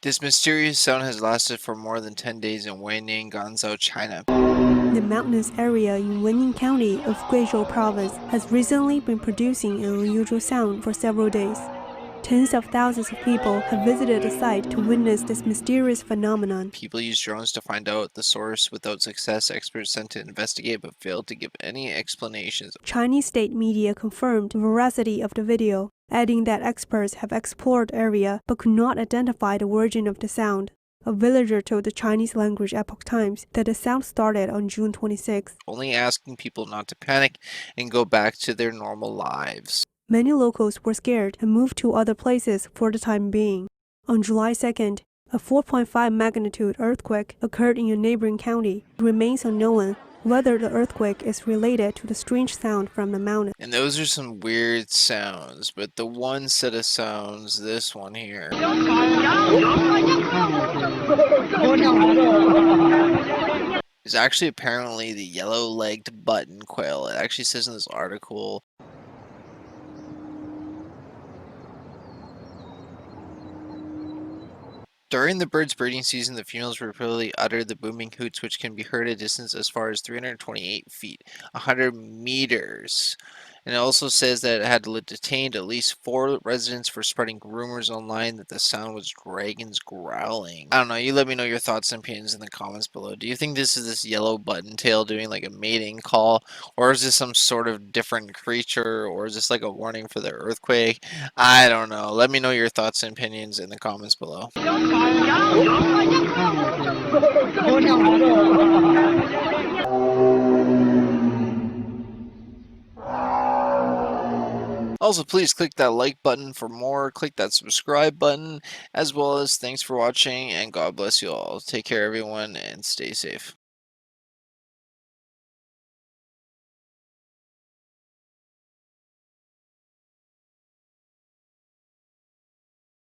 This mysterious sound has lasted for more than 10 days in Weinin, Ganzhou, China. The mountainous area in Wenin County of Guizhou Province has recently been producing an unusual sound for several days. Tens of thousands of people have visited the site to witness this mysterious phenomenon. People used drones to find out the source. Without success, experts sent to investigate but failed to give any explanations. Chinese state media confirmed the veracity of the video, adding that experts have explored the area but could not identify the origin of the sound. A villager told the Chinese language Epoch Times that the sound started on June 26, only asking people not to panic and go back to their normal lives. Many locals were scared and moved to other places for the time being. On July 2nd, a 4.5 magnitude earthquake occurred in a neighboring county. It remains unknown whether the earthquake is related to the strange sound from the mountain. And those are some weird sounds, but the one set of sounds, this one here, is actually apparently the yellow-legged button quail. It actually says in this article, during the bird's breeding season, the females repeatedly utter the booming hoots, which can be heard at a distance as far as 328 feet, 100 meters. And it also says that it had detained at least 4 residents for spreading rumors online that the sound was dragons growling. I don't know, you let me know your thoughts and opinions in the comments below. Do you think this is this yellow buttontail doing like a mating call? Or is this some sort of different creature? Or is this like a warning for the earthquake? I don't know. Let me know your thoughts and opinions in the comments below. Also, please click that like button for more, click that subscribe button, as well as thanks for watching, and God bless you all. Take care, everyone, and stay safe.